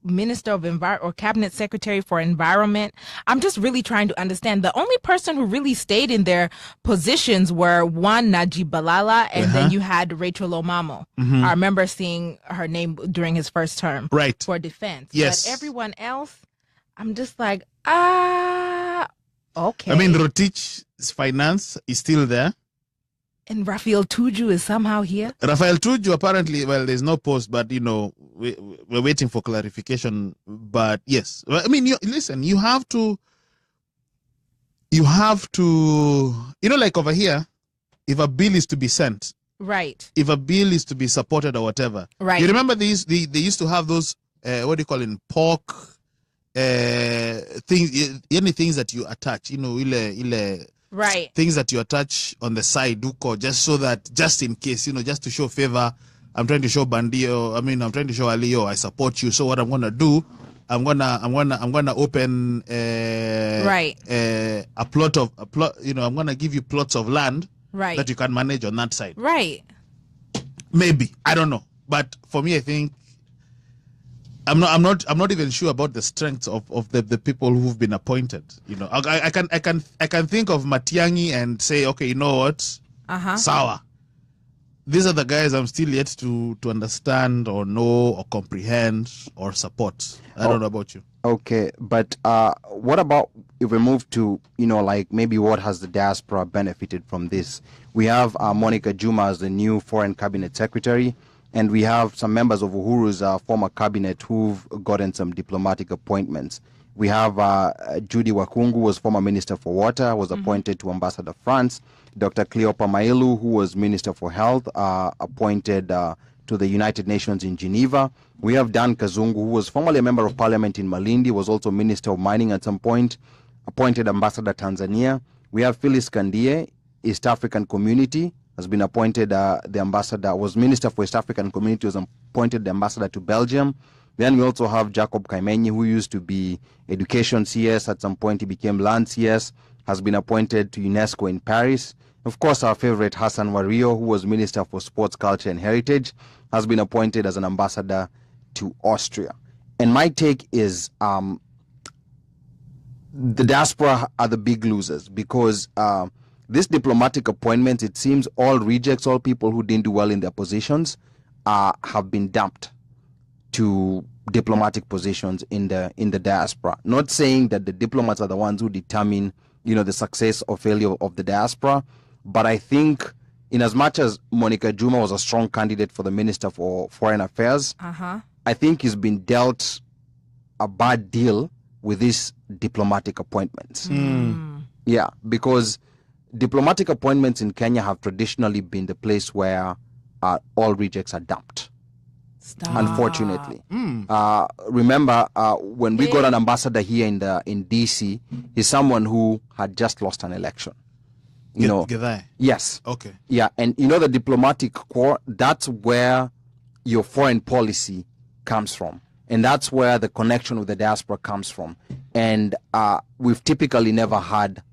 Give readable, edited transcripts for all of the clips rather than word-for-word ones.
Minister of or Cabinet Secretary for Environment. I'm just really trying to understand. The only person who really stayed in their positions were one, Najib Balala, and then you had Rachel Omamo. I remember seeing her name during his first term for defense. Yes. But everyone else, I'm just like, okay. I mean, Rotich's finance is still there. And Raphael Tuju is somehow here. Raphael Tuju, apparently, well, there's no post, but, you know, we're waiting for clarification. But yes, I mean, listen, you have to, you know, like over here, if a bill is to be sent, right? If a bill is to be supported or whatever, right? You remember they used to have those, what do you call it, pork things, any things that you attach, you know, right. Things that you attach on the side, just so that, just in case, you know, just to show favor. I'm trying to show Bandio. I mean, I'm trying to show Alio. I support you. So what I'm gonna do, I'm gonna open a plot. You know, I'm gonna give you plots of land that you can manage on that side. Right. Maybe, I don't know, but for me, I think I'm not even sure about the strength of the people who've been appointed. You know, I can think of Matiang'i and say, okay, you know what, Sawa. These are the guys I'm still yet to understand or know or comprehend or support. I don't know about you. Okay, but what about if we move to, you know, like maybe what has the diaspora benefited from this? We have Monica Juma as the new Foreign Cabinet Secretary, and we have some members of UHURU's former cabinet who've gotten some diplomatic appointments. We have Judy Wakungu, was former Minister for Water, was appointed to Ambassador France. Dr. Cleopa Mailu, who was Minister for Health, appointed to the United Nations in Geneva. We have Dan Kazungu, who was formerly a Member of Parliament in Malindi, was also Minister of Mining at some point, appointed Ambassador Tanzania. We have Phyllis Kandie, East African Community, has been appointed the Ambassador, was Minister for East African Community, was appointed the Ambassador to Belgium. Then we also have Jacob Kaimenyi, who used to be Education CS. At some point, he became Land CS, has been appointed to UNESCO in Paris. Of course, our favorite Hassan Wario, who was Minister for Sports, Culture and Heritage, has been appointed as an ambassador to Austria. And my take is the diaspora are the big losers because this diplomatic appointment, it seems all rejects, all people who didn't do well in their positions have been dumped to diplomatic positions in the diaspora. Not saying that the diplomats are the ones who determine, you know, the success or failure of the diaspora, but I think in as much as Monica Juma was a strong candidate for the Minister for Foreign Affairs, I think he's been dealt a bad deal with these diplomatic appointments. Yeah, because diplomatic appointments in Kenya have traditionally been the place where all rejects are dumped. Unfortunately. Remember, when we got an ambassador here in DC, he's someone who had just lost an election. You know, yes. Okay. Yeah, and you know the diplomatic corps, that's where your foreign policy comes from. And that's where the connection with the diaspora comes from. And we've typically never had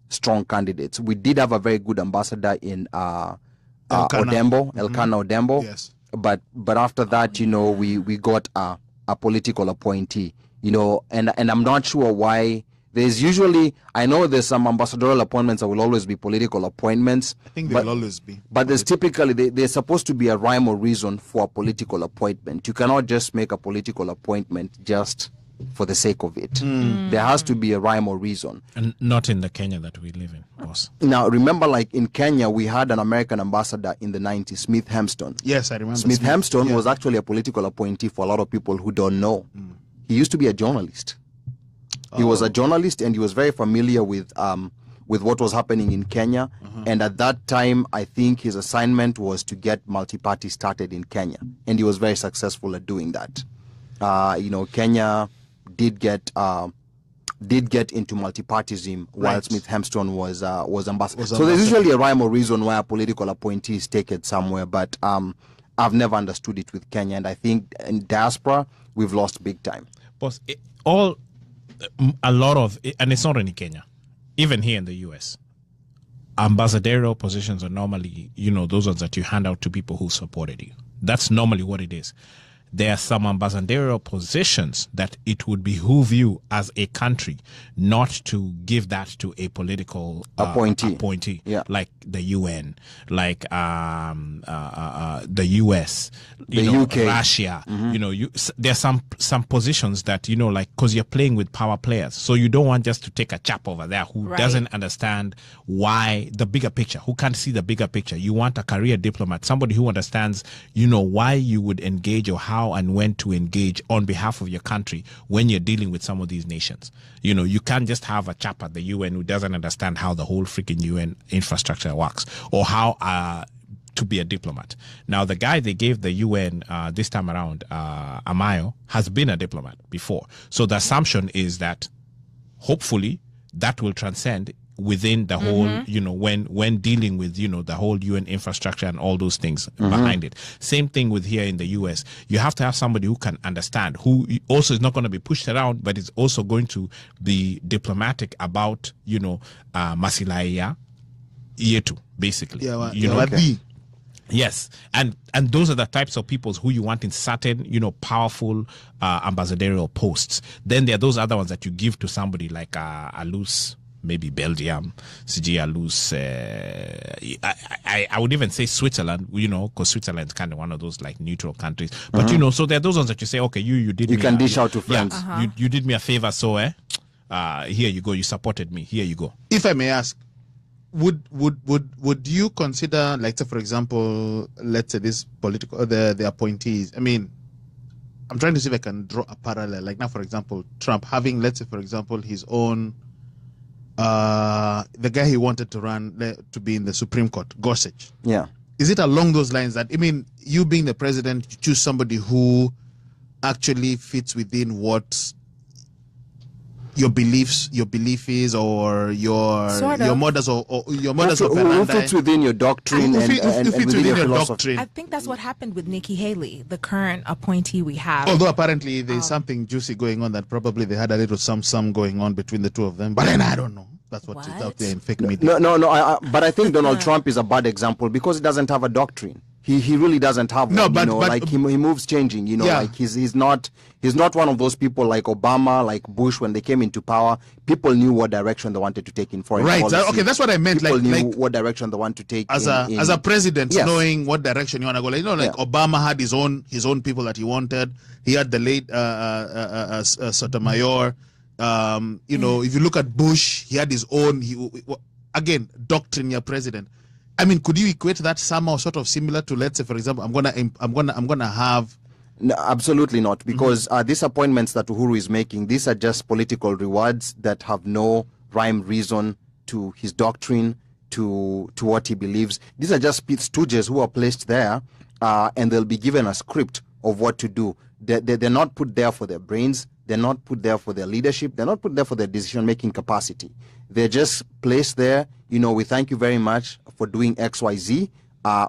strong candidates. We did have a very good ambassador in Odembo, Elkanah Odembo. Yes. But after that, you know, we got a political appointee, you know, and I'm not sure why. There's usually, I know there's some ambassadorial appointments that will always be political appointments. I think they'll always be. But there's typically, there's supposed to be a rhyme or reason for a political appointment. You cannot just make a political appointment just for the sake of it. There has to be a rhyme or reason. And not in the Kenya that we live in, boss. Now, remember, like in Kenya, we had an American ambassador in the 90s, Smith Hempston. Yes, I remember. Smith Hempston was actually a political appointee for a lot of people who don't know. He used to be a journalist. He was a journalist, and he was very familiar with what was happening in Kenya. And at that time, I think his assignment was to get multi-party started in Kenya, and he was very successful at doing that. You know, Kenya did get into multi-partyism while Smith Hempston was ambassador. So there's usually a rhyme or reason why a political appointee is taken somewhere, but I've never understood it with Kenya, and I think in diaspora we've lost big time. Boss, a lot of, and it's not only Kenya, even here in the US, ambassadorial positions are normally, you know, those ones that you hand out to people who supported you. That's normally what it is. there are some ambassadorial positions that it would behoove you as a country not to give that to a political appointee, like the UN, like the US, the UK, Russia. There's some positions that like, because you're playing with power players, so you don't want just to take a chap over there who doesn't understand why the bigger picture, who can't see the bigger picture. You want a career diplomat, somebody who understands why you would engage or how and when to engage on behalf of your country when you're dealing with some of these nations. You can't just have a chap at the UN who doesn't understand how the whole freaking UN infrastructure works or how to be a diplomat. Now, the guy they gave the UN this time around, Amayo, has been a diplomat before. So the assumption is that hopefully that will transcend within the whole, when dealing with, the whole UN infrastructure and all those things behind it. Same thing with here in the US. You have to have somebody who can understand, who also is not going to be pushed around, but is also going to be diplomatic about, masilaya yetu, basically. Yes, and those are the types of people who you want in certain, powerful ambassadorial posts. Then there are those other ones that you give to somebody like a loose, maybe Belgium, CG a loose. I would even say Switzerland, because Switzerland's kind of one of those like neutral countries. But so there are those ones that you say, okay, you did. You can dish out to friends. You did me a favor, so here you go. You supported me. Here you go. If I may ask. Would you consider, like, say, for example, let's say this political the appointees? I mean, I'm trying to see if I can draw a parallel. Like now, for example, Trump having, let's say, for example, his own the guy he wanted to run to be in the Supreme Court, Gorsuch. Yeah. Is it along those lines that, I mean, you being the president, you choose somebody who actually fits within what your belief is, or your modus or your modus operandi. Who fits within your doctrine and within your philosophy. I think that's what happened with Nikki Haley, the current appointee we have. Although apparently there's something juicy going on, that probably they had a little some going on between the two of them. But then I don't know. That's what is out there in fake media. No. But I think Donald Trump is a bad example because he doesn't have a doctrine. He really doesn't have one. But like he moves changing. Like he's not one of those people like Obama, like Bush, when they came into power. People knew what direction they wanted to take in foreign policy. Okay, that's what I meant. People knew like what direction they want to take as a president, yes. knowing what direction you want to go. Obama had his own people that he wanted. He had the late Sotomayor. If you look at Bush, he had his own. Again, doctrine, your president. I mean, could you equate that somehow sort of similar to, let's say, for example, I'm gonna have. No, absolutely not, because these appointments that Uhuru is making, these are just political rewards that have no rhyme reason to his doctrine, to what he believes. These are just stooges who are placed there, and they'll be given a script of what to do. They're not put there for their brains. They're not put there for their leadership. They're not put there for their decision-making capacity. They're just placed there. We thank you very much for doing X, Y, Z.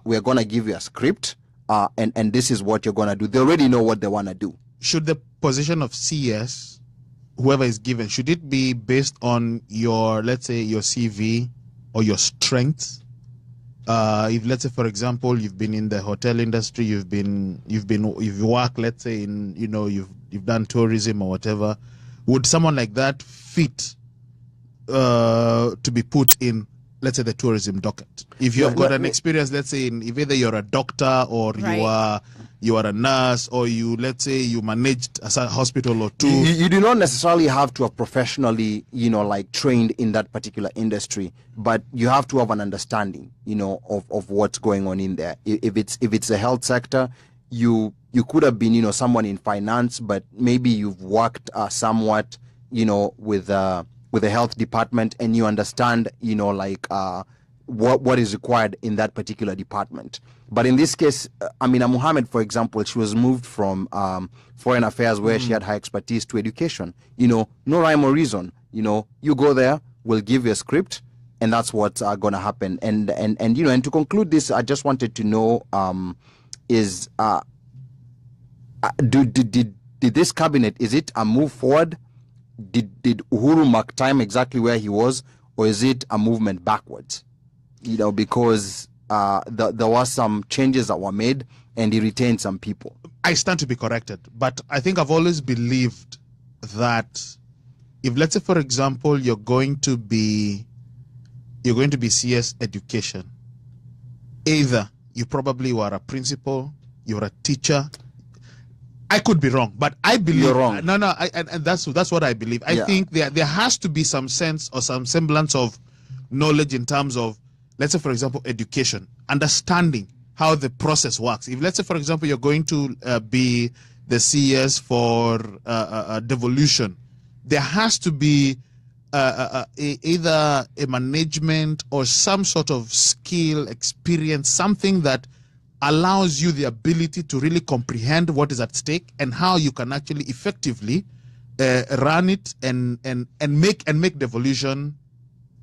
We're going to give you a script, and this is what you're going to do. They already know what they want to do. Should the position of CS, whoever is given, should it be based on your, let's say, your CV or your strengths? If, let's say, for example, you've been in the hotel industry, you've worked, let's say, in, you've done tourism or whatever, would someone like that fit to be put in, let's say, the tourism docket? If you have got an experience, let's say, if either you're a doctor or you are a nurse, or let's say you managed a hospital or two. You do not necessarily have to have professionally, trained in that particular industry, but you have to have an understanding, of what's going on in there. If it's the health sector, you could have been, someone in finance, but maybe you've worked somewhat, with the health department, and you understand, what is required in that particular department. But in this case, Amina Mohammed, for example, she was moved from foreign affairs, where she had high expertise, to education. No rhyme or reason. You go there, we'll give you a script, and that's what's going to happen. And to conclude this, I just wanted to know, did this cabinet, is it a move forward? Did Uhuru mark time exactly where he was, or is it a movement backwards? Because there were some changes that were made, and he retained some people. I stand to be corrected, but I think I've always believed that if, let's say, for example, you're going to be CS education, either you probably were a principal, you're a teacher. I could be wrong, but I believe you're wrong. No, and that's what I believe. I think there has to be some sense or some semblance of knowledge in terms of, let's say, for example, education, understanding how the process works. If, let's say, for example, you're going to be the CS for devolution, there has to be either a management or some sort of skill, experience, something that allows you the ability to really comprehend what is at stake and how you can actually effectively run it and make devolution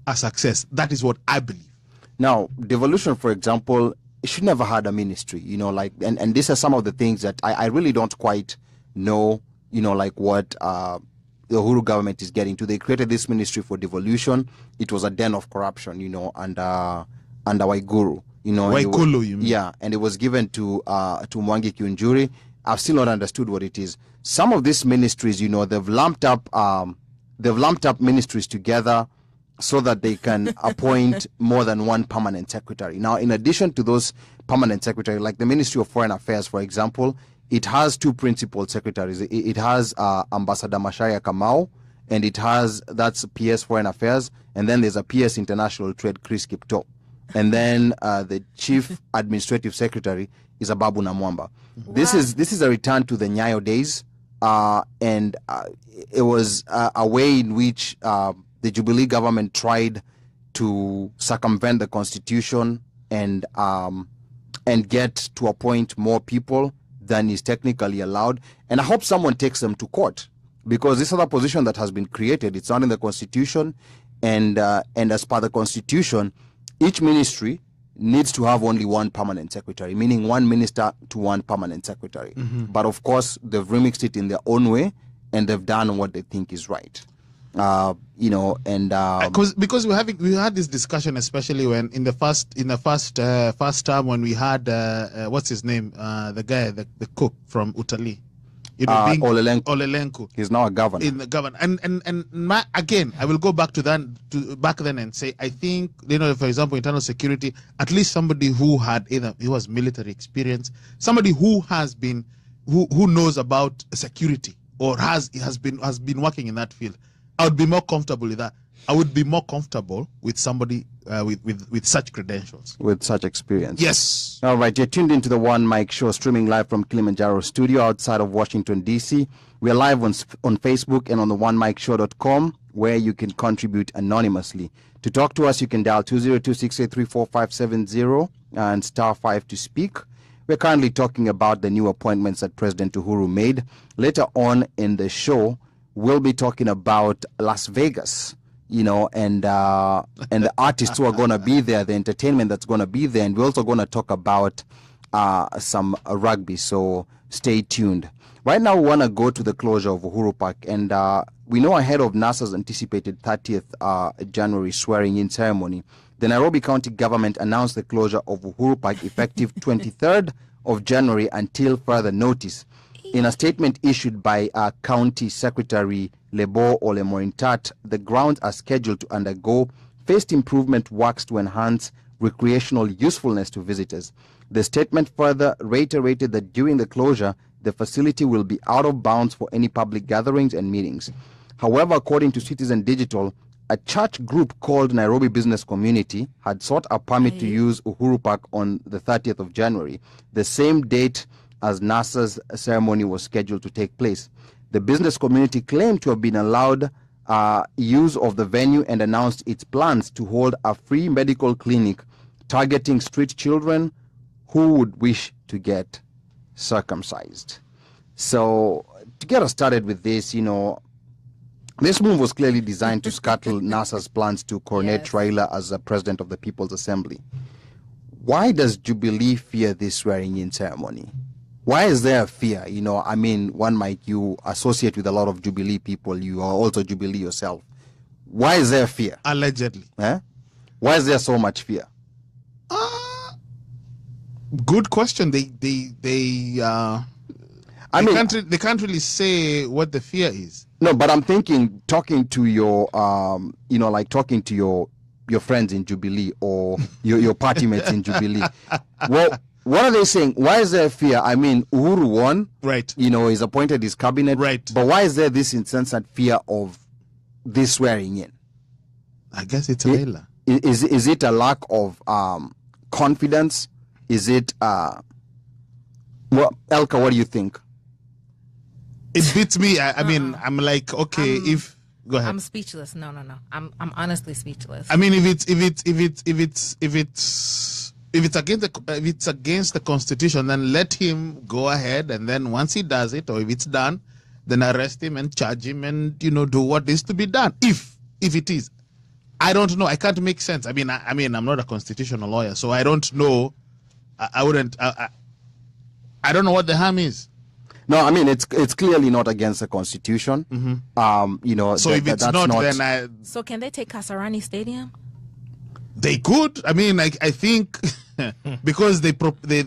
a success. That is what I believe. Now, devolution, for example, it should never had a ministry, and these are some of the things that I really don't quite know, like what the Uhuru government is getting to. They created this ministry for devolution. It was a den of corruption, under Waiguru, Waikulu, you mean? Yeah, and it was given to Mwangi Kiunjuri. I've still not understood what it is. Some of these ministries, they've lumped up ministries together so that they can appoint more than one permanent secretary. Now, in addition to those permanent secretaries, like the Ministry of Foreign Affairs, for example, it has two principal secretaries. It has Ambassador Macharia Kamau, and that's PS Foreign Affairs, and then there's a PS International Trade, Chris Kipto. And then the Chief Administrative Secretary is Ababu Namwamba. Wow. This is a return to the Nyayo days, and it was a way in which the Jubilee government tried to circumvent the constitution and get to appoint more people than is technically allowed. And I hope someone takes them to court, because this other position that has been created, it's not in the constitution, and as per the constitution, each ministry needs to have only one permanent secretary, meaning one minister to one permanent secretary. Mm-hmm. But of course, they've remixed it in their own way, and they've done what they think is right. Because we had this discussion, especially when in the first term when we had what's his name, the guy, the cook from Utali, Olelenku. He's now a governor. In the governor, again, I will go back to back then and say, I think, for example, internal security, at least somebody who had he was military experience, somebody who knows about security or has been working in that field. I would be more comfortable with that. I would be more comfortable with somebody with such credentials. With such experience. Yes. All right. You're tuned into the One Mic Show, streaming live from Kilimanjaro studio outside of Washington, D.C. We are live on Facebook and on the OneMicShow.com, where you can contribute anonymously. To talk to us, you can dial 202-683-4570 and *5 to speak. We're currently talking about the new appointments that President Uhuru made. Later on in the show, we'll be talking about Las Vegas, and the artists who are going to be there, the entertainment that's going to be there, and we're also going to talk about some rugby, so stay tuned. Right now, we want to go to the closure of Uhuru Park, and we know ahead of NASA's anticipated 30th January swearing-in ceremony, the Nairobi County government announced the closure of Uhuru Park effective 23rd of January until further notice. In a statement issued by County Secretary Lebo Olemorintat, the grounds are scheduled to undergo phased improvement works to enhance recreational usefulness to visitors. The statement further reiterated that during the closure, the facility will be out of bounds for any public gatherings and meetings. However, according to Citizen Digital, a church group called Nairobi Business Community had sought a permit to use Uhuru Park on the 30th of January, the same date as NASA's ceremony was scheduled to take place. The business community claimed to have been allowed use of the venue and announced its plans to hold a free medical clinic targeting street children who would wish to get circumcised. So, to get us started with this, this move was clearly designed to scuttle NASA's plans to coronate Raila as the president of the People's Assembly. Why does Jubilee fear this swearing-in ceremony? Why is there a fear? One mic, you associate with a lot of Jubilee people. You are also Jubilee yourself. Why is there fear? Allegedly. Why is there so much fear? Good question. They can't really say what the fear is. No, but I'm thinking, talking to your, talking to your friends in Jubilee or your party mates in Jubilee. Well, what are they saying? Why is there fear? I mean, Uhuru won. Right. He's appointed his cabinet. Right. But why is there this insensate fear of this swearing in? I guess it's a Layla. Is it a lack of confidence? Is it Elka, what do you think? It beats me. I mean, I'm like, okay, if go ahead. I'm speechless. No. I'm honestly speechless. I mean, if it's against the Constitution, then let him go ahead, and then once he does it, or if it's done, then arrest him and charge him, and do what is to be done. If it is, I don't know. I can't make sense. I mean, I'm not a constitutional lawyer, so I don't know. I wouldn't. I don't know what the harm is. No, I mean it's clearly not against the Constitution. Mm-hmm. So if it's not, then So can they take Kasarani Stadium? They could. I mean, I think because they chose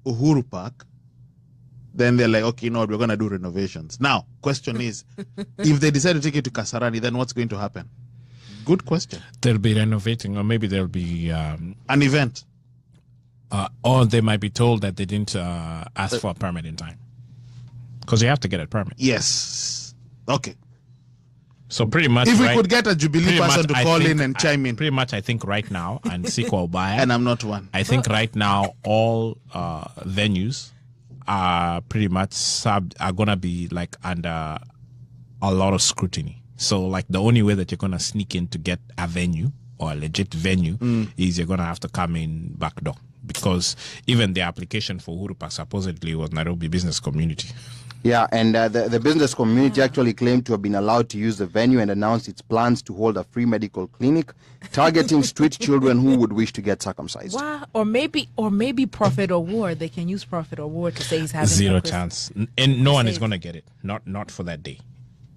Uhuru Park, then they're like, okay, we're going to do renovations. Now, question is, if they decide to take it to Kasarani, then what's going to happen? Good question. They'll be renovating, or maybe there'll be an event. Or they might be told that they didn't ask for a permit in time. Because you have to get a permit. Yes. Okay. So pretty much, if we could get a Jubilee person to call in and chime in. Pretty much, I think right now, and Sikwa Ubaya. And I'm not one. I think right now, all venues are pretty much are going to be like under a lot of scrutiny. So like the only way that you're going to sneak in to get a venue or a legit venue is you're going to have to come in back door. Because even the application for Uhuru Park supposedly was Nairobi business community. Yeah, and the business community actually claimed to have been allowed to use the venue and announced its plans to hold a free medical clinic targeting street children who would wish to get circumcised. Wow, or maybe Prophet Award. They can use Prophet Award to say he's having zero chance, and no one is going to get it. Not for that day.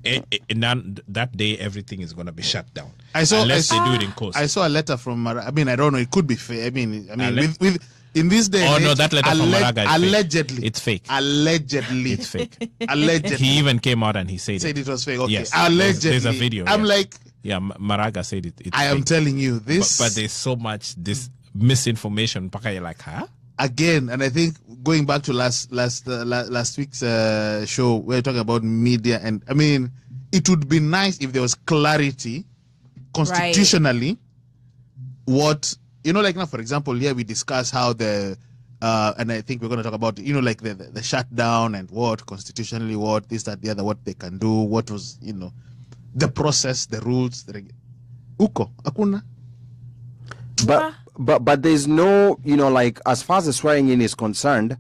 That day, everything is going to be shut down. Unless they do it in court. I saw a letter from. I mean, I don't know. It could be fake. I mean, with in this day. Oh no, that letter from Maraga is allegedly fake. It's fake. Allegedly, it's fake. Allegedly, he even came out and he said it was fake. Okay, yes, allegedly. There's a video. I'm like, Maraga said it. I am telling you this, but there's so much this misinformation. You're like, huh? Again, and I think going back to last week's show, we were talking about media, and I mean, it would be nice if there was clarity constitutionally. Right. What like now, for example, here we discuss how the and I think we're going to talk about like the shutdown and what constitutionally, what this, that, the other, what they can do, what was the process, the rules, uko akuna. But there's no, like as far as the swearing in is concerned,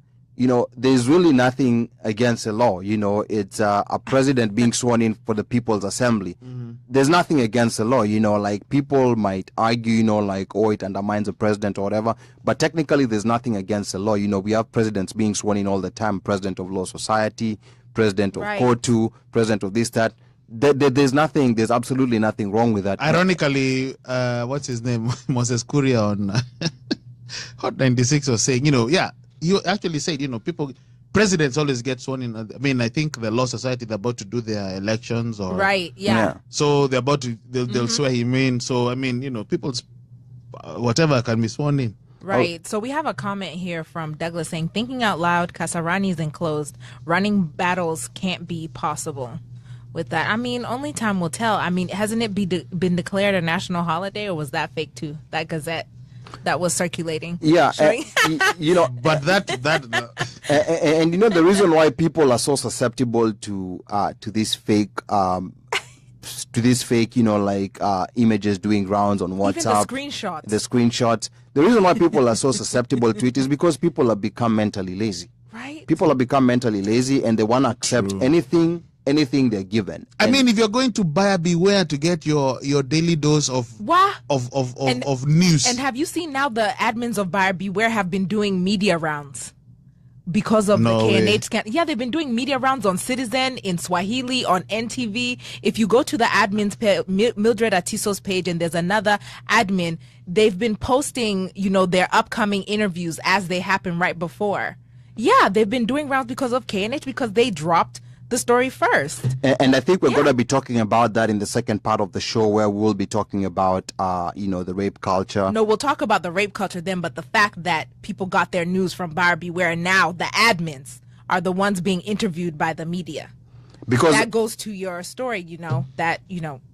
there's really nothing against the law. It's a president being sworn in for the People's Assembly. Mm-hmm. There's nothing against the law. Like people might argue, like, oh, it undermines the president or whatever. But technically, there's nothing against the law. We have presidents being sworn in all the time. President of Law Society, president of Kotu, president of this, that. There's absolutely nothing wrong with that. Ironically, what's his name? Moses Kuria on Hot 96 was saying, you actually said, presidents always get sworn in. I mean, I think the Law Society, they're about to do their elections or. Right, yeah. So they're about to, they'll swear him in. So, I mean, people's, whatever can be sworn in. Right. So we have a comment here from Douglas saying, thinking out loud, Kasarani's enclosed. Running battles can't be possible. With that, I mean, only time will tell. I mean, hasn't it been declared a national holiday, or was that fake too? That Gazette that was circulating. Yeah, but that and the reason why people are so susceptible to these fake images doing rounds on WhatsApp, even the screenshots. The reason why people are so susceptible to it is because people have become mentally lazy. Right. People have become mentally lazy, and they want to accept anything they're given. I mean, if you're going to buyer beware to get your daily dose of news. And have you seen now the admins of buyer beware have been doing media rounds because of No the way. KNH scandal. Yeah, they've been doing media rounds on Citizen, in Swahili, on NTV. If you go to the admin's Mildred Atiso's page, and there's another admin, they've been posting, their upcoming interviews as they happen right before. Yeah, they've been doing rounds because of KNH, because they dropped the story first. And I think we're going to be talking about that in the second part of the show, where we'll be talking about, the rape culture. No, we'll talk about the rape culture then, but the fact that people got their news from Buyer Beware, and now the admins are the ones being interviewed by the media. Because that goes to your story,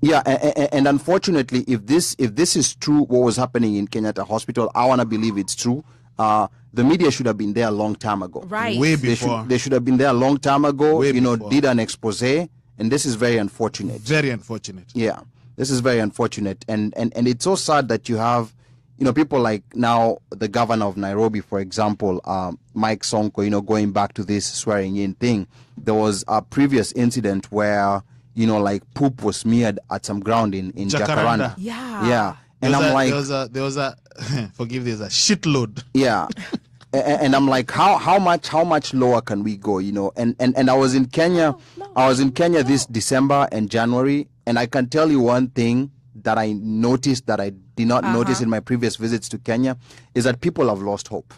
Yeah, and unfortunately, if this is true, what was happening in Kenyatta Hospital, I want to believe it's true. The media should have been there a long time ago. Right. Way before. They should have been there a long time ago, Way before. did an expose, and this is very unfortunate. Very unfortunate. Yeah, this is very unfortunate. And it's so sad that you have, people like now the governor of Nairobi, for example, Mike Sonko, going back to this swearing in thing. There was a previous incident where, poop was smeared at some ground in Jacaranda. Yeah. Yeah. And I'm like, there was a forgive, there's a shitload. yeah. And I'm like, how much lower can we go? And I was in Kenya. I was in Kenya this December and January, and I can tell you one thing that I noticed that I did not notice in my previous visits to Kenya is that people have lost hope.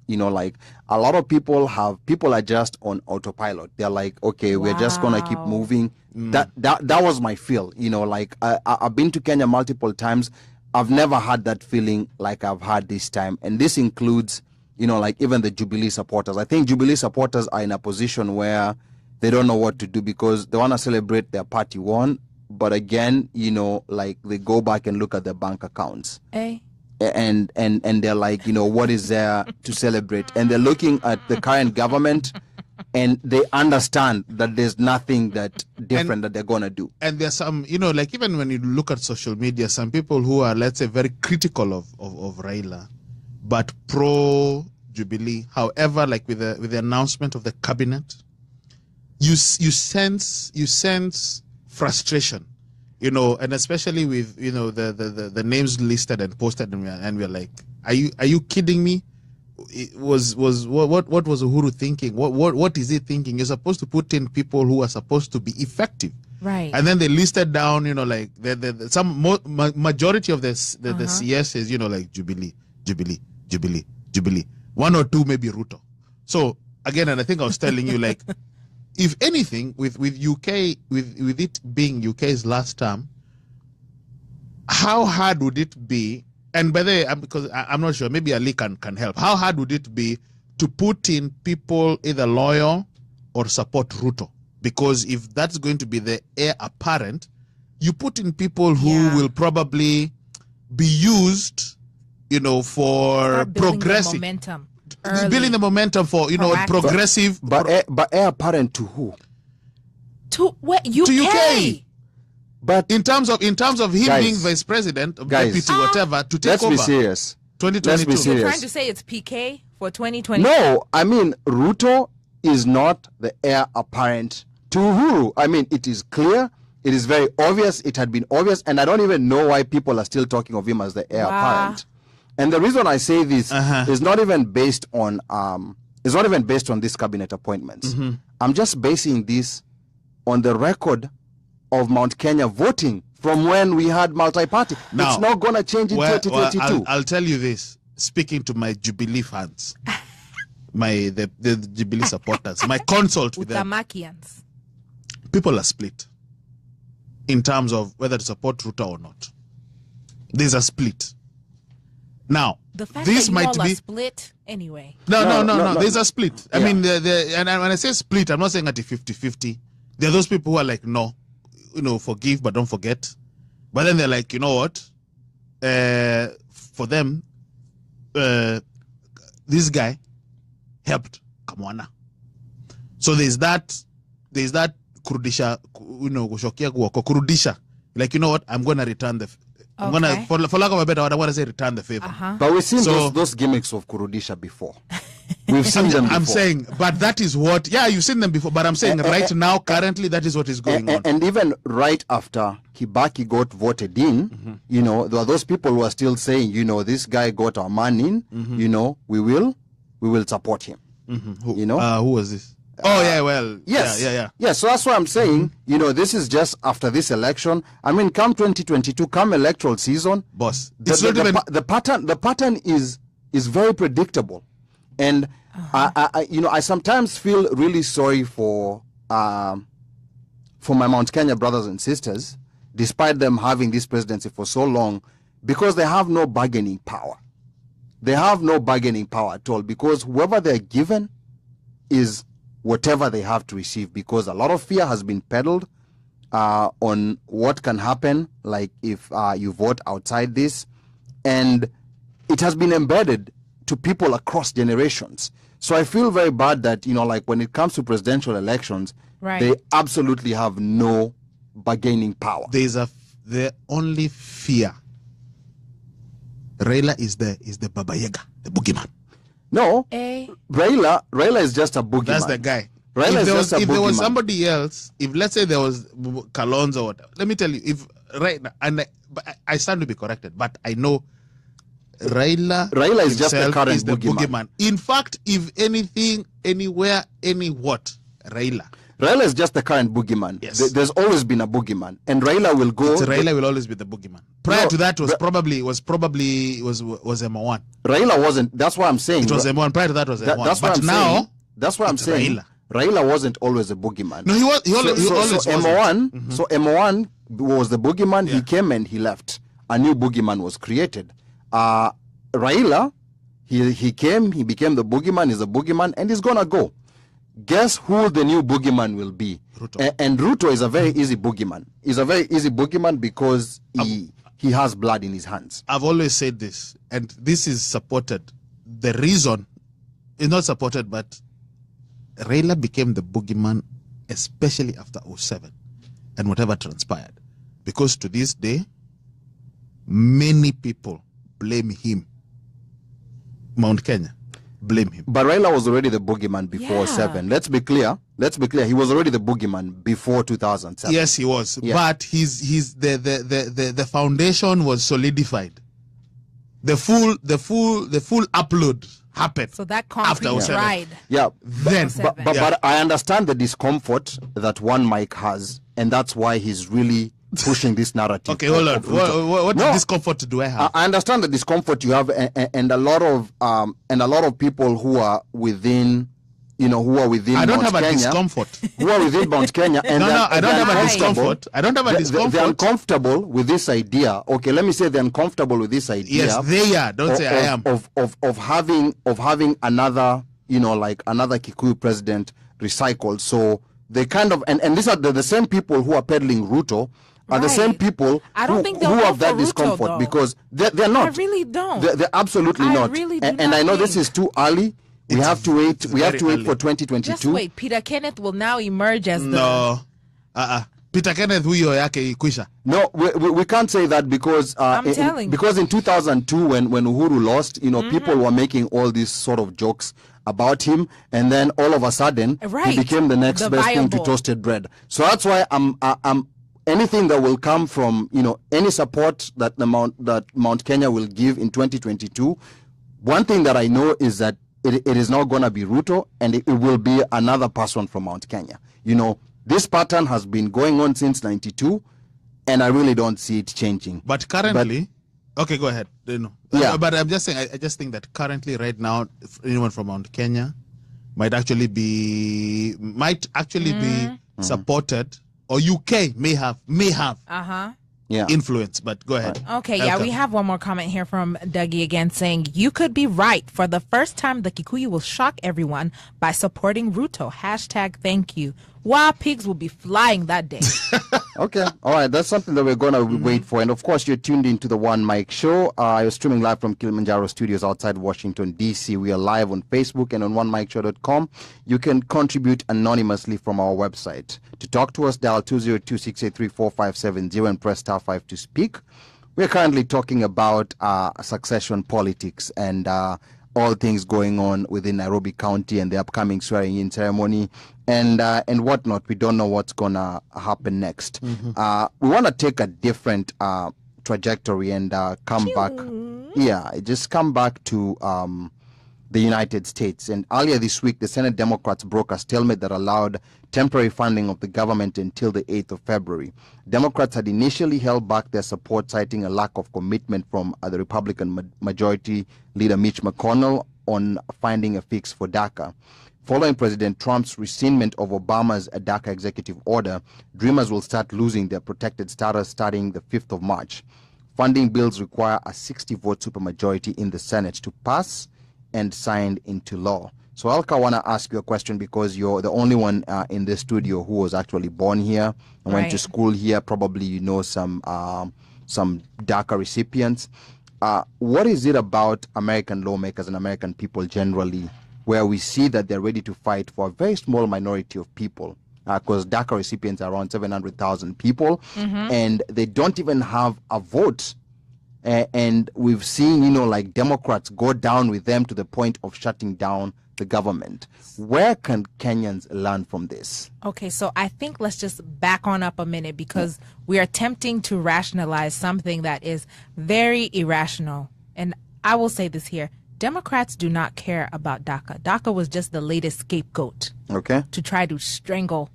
Like a lot of people are just on autopilot. They're like, okay, we're just gonna keep moving. That was my feel. Like I've been to Kenya multiple times. I've never had that feeling like I've had this time, and this includes, like even the Jubilee supporters. I think Jubilee supporters are in a position where they don't know what to do because they want to celebrate their party won, but again, like they go back and look at their bank accounts. And they're like, what is there to celebrate? And they're looking at the current government, and they understand that there's nothing that different that they're gonna do. And there's some, like even when you look at social media, some people who are, let's say, very critical of Raila, but pro Jubilee. However, like with the announcement of the cabinet, you sense frustration, and especially with the names listed and posted, and we're like, are you kidding me? It was what was Uhuru thinking? What is he thinking? You're supposed to put in people who are supposed to be effective, right? And then they listed down, like some majority of the CS is like Jubilee, one or two maybe Ruto. So again, and I think I was telling you, like, if anything, with UK, with it being UK's last term, how hard would it be? And by the way, because I'm not sure, maybe Ali can help. How hard would it be to put in people either loyal or support Ruto? Because if that's going to be the heir apparent, you put in people who will probably be used, for progressive momentum. Building the momentum for, progressive. But heir apparent to who? To what? UK. To UK. But in terms of him guys, being vice president, guys, deputy, whatever, to take let's over. Be serious. 2022. Let's be serious. You're trying to say it's PK for 2020? No, I mean Ruto is not the heir apparent to Uhuru. I mean, it is clear. It is very obvious. It had been obvious, and I don't even know why people are still talking of him as the heir apparent. And the reason I say this is not even based on these cabinet appointments. I'm just basing this on the record of Mount Kenya voting from when we had multi-party. It's not going to change in 2022. I'll tell you this, speaking to my Jubilee fans, the Jubilee supporters, my consult with them. Utamakians. People are split in terms of whether to support Ruto or not. There's a split. Now, the fact this that you might all be are split anyway. No. There's a split. Yeah. I mean, and when I say split, I'm not saying that it's 50-50. There are those people who are like, no, forgive but don't forget. But then they're like, you know what? For them, this guy helped Kamwana. So there's that kurudisha, kurudisha. Like, you know what? I'm gonna return the. I'm gonna, for lack of a better word, I want to say return the favor. But we've seen those gimmicks of kurudisha before. We've seen them before. I'm saying, but that is what, you've seen them before, but I'm saying right now, currently, that is what is going on. And even right after Kibaki got voted in, there are those people who are still saying, this guy got our man in, we will support him. You know, who was this? Oh yeah, well, yes, yeah. So that's why I'm saying, you know, this is just after this election. I mean, come 2022, come electoral season, boss. The pattern is very predictable, and I sometimes feel really sorry for my Mount Kenya brothers and sisters, despite them having this presidency for so long, because they have no bargaining power. They have no bargaining power at all, because whoever they're given is whatever they have to receive, because a lot of fear has been peddled on what can happen, like if you vote outside this, and it has been embedded to people across generations. So I feel very bad that, you know, like when it comes to presidential elections, they absolutely have no bargaining power. The only fear. Raila is the Baba Yaga, the boogeyman. No, Raila is just a boogeyman. That's the guy. Raila if there was somebody else, if let's say there was Kalonzo or whatever, let me tell you, if right now, and I stand to be corrected, but I know Raila is just the current boogeyman. In fact, if anything, anywhere, Raila is just the current boogeyman. Yes. There's always been a boogeyman, and Raila will go. Raila will always be the boogeyman. Prior to that was M1. Raila wasn't. That's what I'm saying. It was M1. Prior to that was M1. That's but now that's what I'm saying. Raila wasn't always a boogeyman. No, he always was. So M1. So M1 was the boogeyman. Yeah. He came and he left. A new boogeyman was created. Raila, he came. He became the boogeyman. He's a boogeyman, and he's gonna go. Guess who the new boogeyman will be? Ruto. And Ruto is a very easy boogeyman. He's a very easy boogeyman because he has blood in his hands. I've always said this, and this is supported. The reason is not supported, but Raila became the boogeyman, especially after 07 and whatever transpired. Because to this day, many people blame him. Mount Kenya. Blame him. But Raila was already the boogeyman before 07. Let's be clear. He was already the boogeyman before 2007. Yes, he was. Yeah. But the foundation was solidified. The full upload happened. So that concrete ride. Yeah. But I understand the discomfort that one Mike has, and that's why he's really pushing this narrative. Okay, hold on. What discomfort do I have? I understand the discomfort you have, and a lot of people who are within, I don't have a discomfort. Who are within Mount Kenya, and I don't have a discomfort. I don't have a discomfort. They're uncomfortable with this idea. Okay, let me say they're uncomfortable with this idea. Yes, they are. Don't say I am. Of having another, another Kikuyu president recycled. So they kind of, and these are the same people who are peddling Ruto. Are the same people who have that discomfort, because they're not. I really don't. They're absolutely not. Really and I know this is too early. We have to wait. We have to wait for 2022. Just wait. Peter Kenneth will now emerge as Peter Kenneth huyo yake ikwisha. No, we can't say that, because because in 2002 when Uhuru lost, people were making all these sort of jokes about him, and then all of a sudden he became the next best thing to toasted bread. So that's why I'm anything that will come from any support that Mount Kenya will give in 2022. One thing that I know is that it is not going to be Ruto, and it will be another person from Mount Kenya. This pattern has been going on since 92, and I really don't see it changing. But currently, okay, go ahead. Yeah. But I'm just saying, I just think that currently, right now, anyone from Mount Kenya might actually be supported, or UK may have influence. But go ahead. Okay, we have one more comment here from Dougie again, saying, you could be right. For the first time, the Kikuyu will shock everyone by supporting Ruto. #thank you. Wild pigs will be flying that day. Okay, all right, that's something that we're going to wait for. And of course, you're tuned into the One Mic Show. You're streaming live from Kilimanjaro Studios outside Washington, D.C. We are live on Facebook and on OneMicShow.com. You can contribute anonymously from our website. To talk to us, dial 202-683-4570 and press *5 to speak. We're currently talking about succession politics and all things going on within Nairobi County and the upcoming swearing-in ceremony and whatnot. We don't know what's going to happen next. We want to take a different trajectory and come back. Yeah, just come back to the United States. And earlier this week, the Senate Democrats broke a stalemate that allowed temporary funding of the government until the 8th of February. Democrats had initially held back their support, citing a lack of commitment from the Republican Majority Leader Mitch McConnell on finding a fix for DACA. Following President Trump's rescindment of Obama's DACA executive order, Dreamers will start losing their protected status starting the 5th of March. Funding bills require a 60-vote supermajority in the Senate to pass and signed into law. So, Alka, I want to ask you a question because you're the only one in this studio who was actually born here and went to school here. Probably you know some DACA recipients. What is it about American lawmakers and American people generally where we see that they're ready to fight for a very small minority of people? Because DACA recipients are around 700,000 people, and they don't even have a vote. And we've seen, like Democrats go down with them to the point of shutting down the government. Where can Kenyans learn from this? Okay, so I think let's just back on up a minute because we are attempting to rationalize something that is very irrational. And I will say this here. Democrats do not care about DACA. DACA was just the latest scapegoat to try to strangle,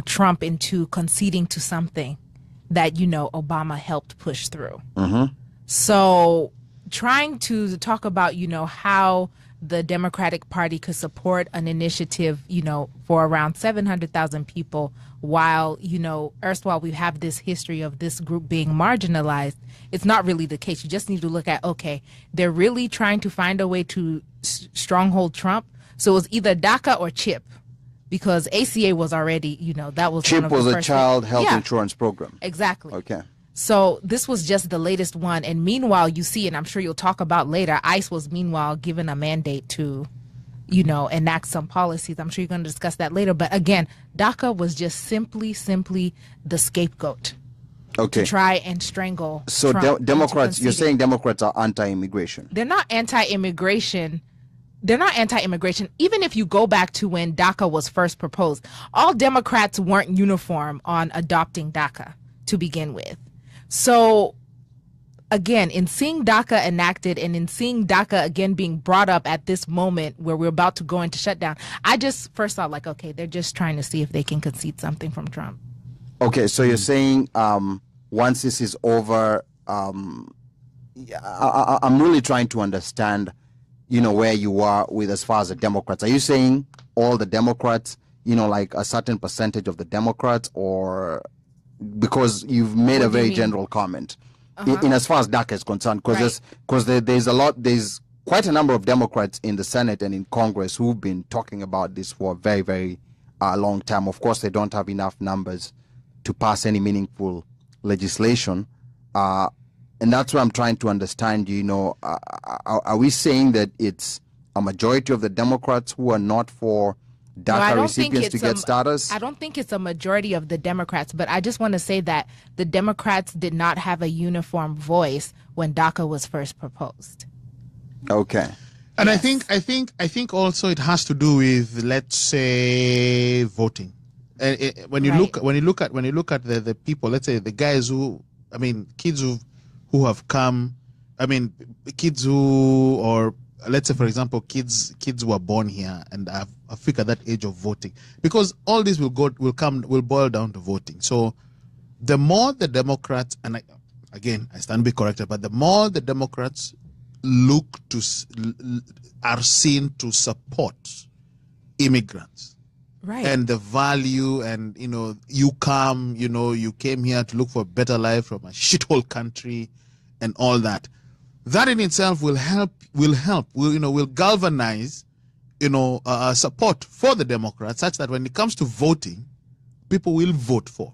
Trump into conceding to something that, Obama helped push through. So trying to talk about, how the Democratic Party could support an initiative, for around 700,000 people while, erstwhile we have this history of this group being marginalized, it's not really the case. You just need to look at, okay, they're really trying to find a way to stronghold Trump. So it was either DACA or CHIP because ACA was already, that was CHIP one of was the a first child things. health insurance program. Exactly. Okay. So this was just the latest one. And meanwhile, you see, and I'm sure you'll talk about later, ICE was meanwhile given a mandate to, enact some policies. I'm sure you're going to discuss that later. But again, DACA was just simply the scapegoat to try and strangle So Trump Democrats, you're saying Democrats are anti-immigration? They're not anti-immigration. They're not anti-immigration. Even if you go back to when DACA was first proposed, all Democrats weren't uniform on adopting DACA to begin with. So, again, in seeing DACA enacted and in seeing DACA again being brought up at this moment where we're about to go into shutdown, I just first thought like, okay, they're just trying to see if they can concede something from Trump. Okay, so you're saying once this is over, I'm really trying to understand, where you are with as far as the Democrats. Are you saying all the Democrats, like a certain percentage of the Democrats, or because you've made a very general comment in as far as DACA is concerned? Because there's quite a number of Democrats in the Senate and in Congress who've been talking about this for a very, very long time. Of course, they don't have enough numbers to pass any meaningful legislation. And that's what I'm trying to understand. Are we saying that it's a majority of the Democrats who are not for DACA recipients to get status? I don't think it's a majority of the Democrats, but I just want to say that the Democrats did not have a uniform voice when DACA was first proposed. Okay. And yes. I think also it has to do with, let's say, voting. When you look at the people, let's say the guys kids who have come, kids who, or let's say, for example, kids who are born here and have at that age of voting, because all this will boil down to voting. So the more the Democrats, and I stand to be corrected, but the more the Democrats are seen to support immigrants, right, and the value, and you came here to look for a better life from a shithole country, and all that. That in itself will galvanize, support for the Democrats, such that when it comes to voting, people will vote for.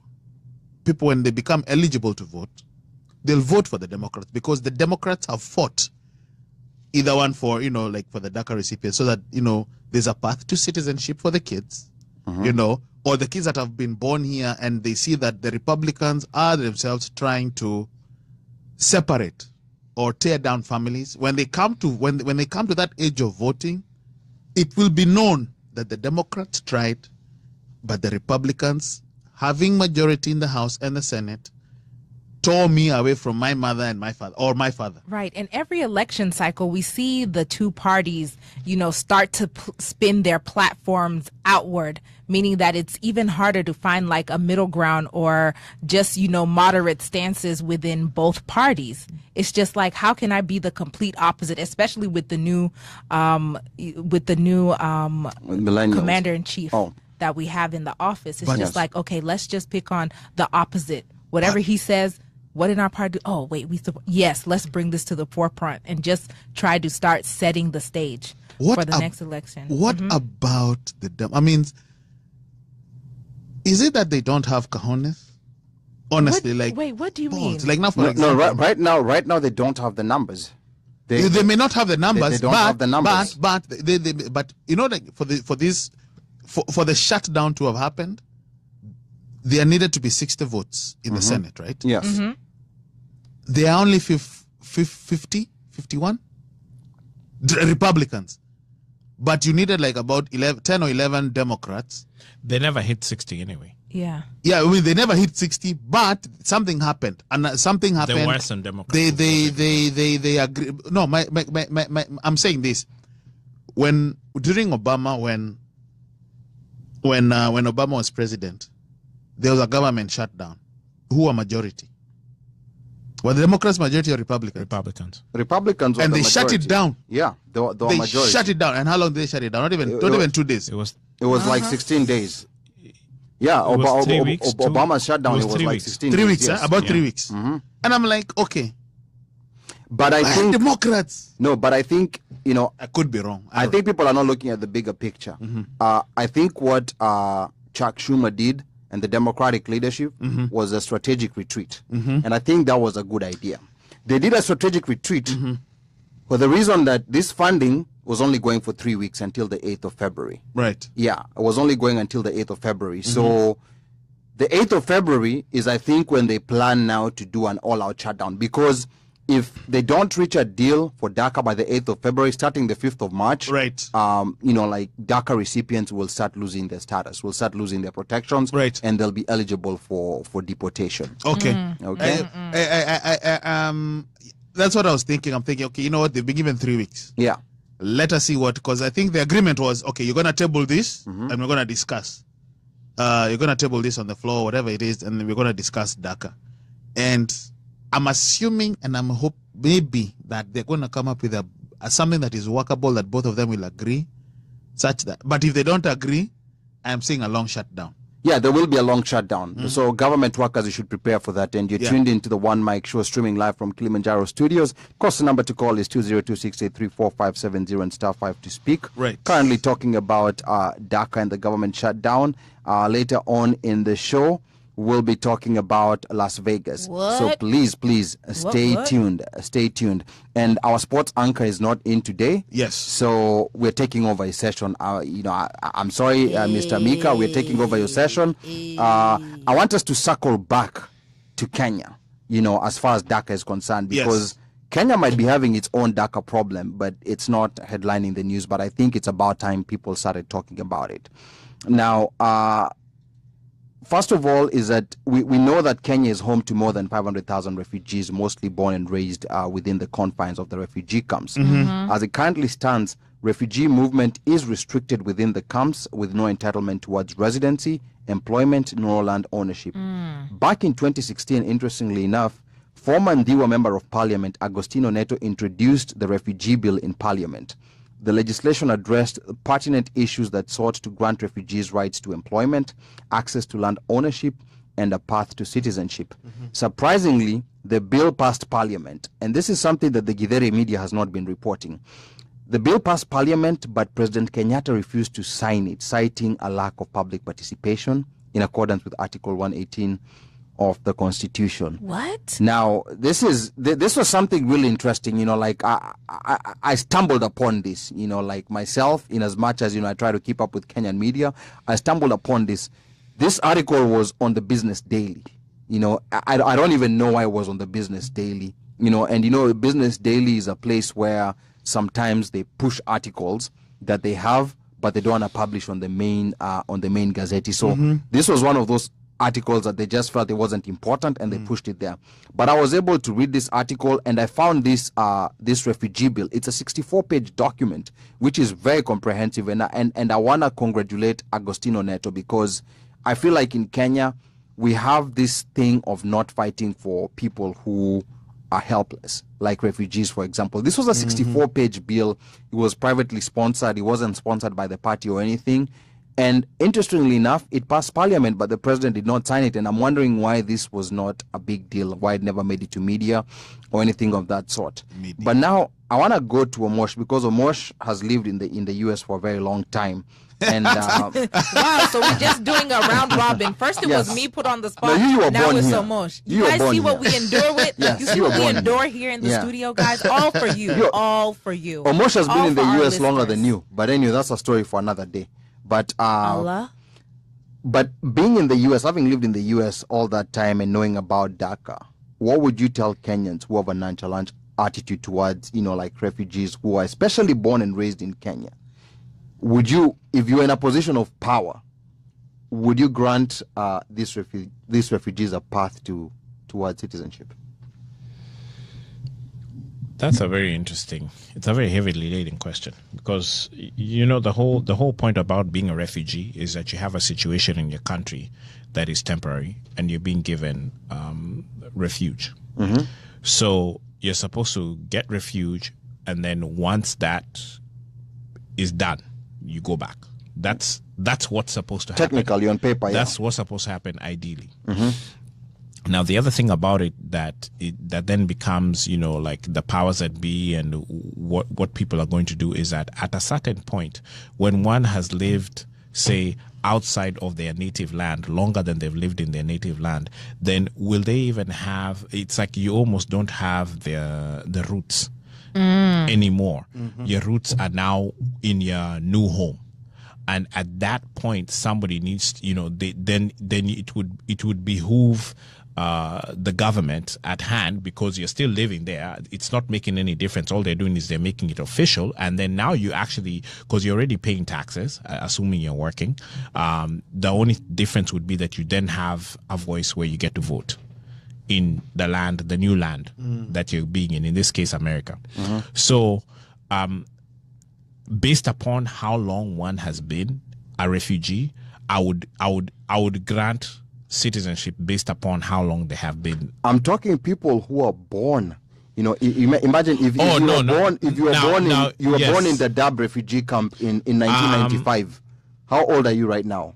People, when they become eligible to vote, they'll vote for the Democrats, because the Democrats have fought either one for, for the DACA recipients, so that, there's a path to citizenship for the kids, or the kids that have been born here, and they see that the Republicans are themselves trying to separate or tear down families. When they come to that age of voting, it will be known that the Democrats tried, but the Republicans, having majority in the House and the Senate, tore me away from my mother and my father, or my father. Right. And every election cycle, we see the two parties, start to spin their platforms outward, meaning that it's even harder to find like a middle ground or just, moderate stances within both parties. It's just like, how can I be the complete opposite, especially with the new commander in chief that we have in the office. It's just like, okay, let's just pick on the opposite. Whatever he says, what in our party? Oh, wait, yes, let's bring this to the forefront and just try to start setting the stage for the next election. What about I mean, is it that they don't have cojones? Honestly, what do you mean? Like now, for example, right now they don't have the numbers. They may not have the numbers. They don't have the numbers. But like for the shutdown to have happened, there needed to be 60 votes in the Senate, right? Yes. There are only 51 Republicans, but you needed like about 10 or 11 Democrats. They never hit 60 anyway. Yeah. Yeah, I mean, they never hit 60, but something happened, and something happened. There were some Democrats. They agree. No, I'm saying this. During Obama, when Obama was president, there was a government shutdown. Who were majority? Were the Democrats majority or Republicans? Republicans. And they shut it down. Yeah, they were majority. Shut it down. And how long did they shut it down? Not even 2 days. It was like 16 days. Yeah, Obama's shutdown, it was like 16 3 days. weeks, Yes. about 3 weeks. And I'm like, okay. But I think Democrats. No, but I think, I could be wrong. I think people are not looking at the bigger picture. I think what Chuck Schumer did and the Democratic leadership was a strategic retreat. And I think that was a good idea. They did a strategic retreat for the reason that this funding was only going for 3 weeks until the 8th of February. Right. Yeah, it was only going until the 8th of February. So the 8th of February is, I think, when they plan now to do an all-out shutdown. Because if they don't reach a deal for DACA by the 8th of February, starting the 5th of March, right. Like DACA recipients will start losing their status, will start losing their protections, right. And they'll be eligible for deportation. Okay. Okay. That's what I was thinking. I'm thinking, okay, you know what? They've been given 3 weeks. Yeah. Let us see because I think the agreement was, okay, you're going to table this and we're going to discuss. You're going to table this on the floor, whatever it is, and we're going to discuss DACA. And I'm assuming and I'm hope maybe that they're going to come up with something that is workable, that both of them will agree, such that. But if they don't agree, I'm seeing a long shutdown. Yeah, there will be a long shutdown. So government workers, you should prepare for that. And you're tuned into the One Mic Show, streaming live from Kilimanjaro Studios. Of course, the number to call is 202-683-4570 and *5 to speak. Right. Currently talking about DACA and the government shutdown. Later on in the show, we'll be talking about Las Vegas. What? So please, stay tuned. Stay tuned. And our sports anchor is not in today. Yes. So we're taking over a session. I'm sorry, Mr. Mika, we're taking over your session. I want us to circle back to Kenya, as far as DACA is concerned, because Kenya might be having its own DACA problem, but it's not headlining the news. But I think it's about time people started talking about it. Now, first of all, is that we know that Kenya is home to more than 500,000 refugees, mostly born and raised within the confines of the refugee camps. As it currently stands, refugee movement is restricted within the camps with no entitlement towards residency, employment, nor land ownership. Back in 2016, interestingly enough, former Ndiwa Member of Parliament Agostino Neto introduced the refugee bill in Parliament. The legislation addressed pertinent issues that sought to grant refugees rights to employment, access to land ownership, and a path to citizenship. Surprisingly, the bill passed Parliament, and this is something that the Githeri media has not been reporting. The bill passed Parliament, but President Kenyatta refused to sign it, citing a lack of public participation in accordance with Article 118 of the Constitution. What? Now, this was something really interesting. I stumbled upon this. Myself, in as much as I try to keep up with Kenyan media, I stumbled upon this. This article was on the Business Daily. I don't even know why it was on the Business Daily. Business Daily is a place where sometimes they push articles that they have, but they don't want to publish on the main Gazette. So this was one of those articles that they just felt it wasn't important and they pushed it there. But I was able to read this article and I found this refugee bill. It's a 64-page document which is very comprehensive, and I want to congratulate Agostino Neto, because I feel like in Kenya we have this thing of not fighting for people who are helpless, like refugees, for example. This was a 64-page bill. It was privately sponsored. It wasn't sponsored by the party or anything. And interestingly enough, it passed parliament, but the president did not sign it. And I'm wondering why this was not a big deal, why it never made it to media or anything of that sort. But now I want to go to Omosh, because Omosh has lived in the US for a very long time. And wow, so we're just doing a round robin. First it was me put on the spot. No, you were now born it's here. Omosh. You guys see what we endure with? Yes, you see you were what we born endure here. here in the studio, guys? All for you. All for you. Omosh has been All in the for our US longer listeners. than you. But anyway, that's a story for another day. But Allah. But being in the US, having lived in the US all that time and knowing about DACA, what would you tell Kenyans who have a nonchalant attitude towards, like refugees who are especially born and raised in Kenya? Would you, if you're in a position of power, would you grant these refugees a path towards citizenship? That's a very interesting. It's a very heavily laden question, because the whole point about being a refugee is that you have a situation in your country that is temporary and you're being given refuge. So you're supposed to get refuge, and then once that is done, you go back. That's what's supposed to happen. Technically, on paper, that's what's supposed to happen ideally. Now, the other thing about it that then becomes, like the powers that be and what people are going to do is that at a certain point, when one has lived, say, outside of their native land longer than they've lived in their native land, then will they even have, it's like you almost don't have the roots anymore. Your roots are now in your new home. And at that point, somebody needs, then it would behoove the government at hand, because you're still living there. It's not making any difference. All they're doing is they're making it official. And then now you actually, because you're already paying taxes, assuming you're working, the only difference would be that you then have a voice where you get to vote in the land, the new land that you're being in this case, America. So, based upon how long one has been a refugee, I would grant citizenship based upon how long they have been. I'm talking people who are born. Imagine if you were born in the Dab refugee camp in 1995. How old are you right now?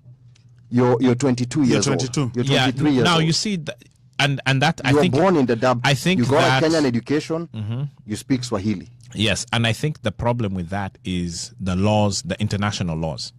You're 22 years old. You're 23 years now old. You see that, and that you were born in the Dab. I think you got that, a Kenyan education. You speak Swahili. Yes, and I think the problem with that is the laws, the international laws.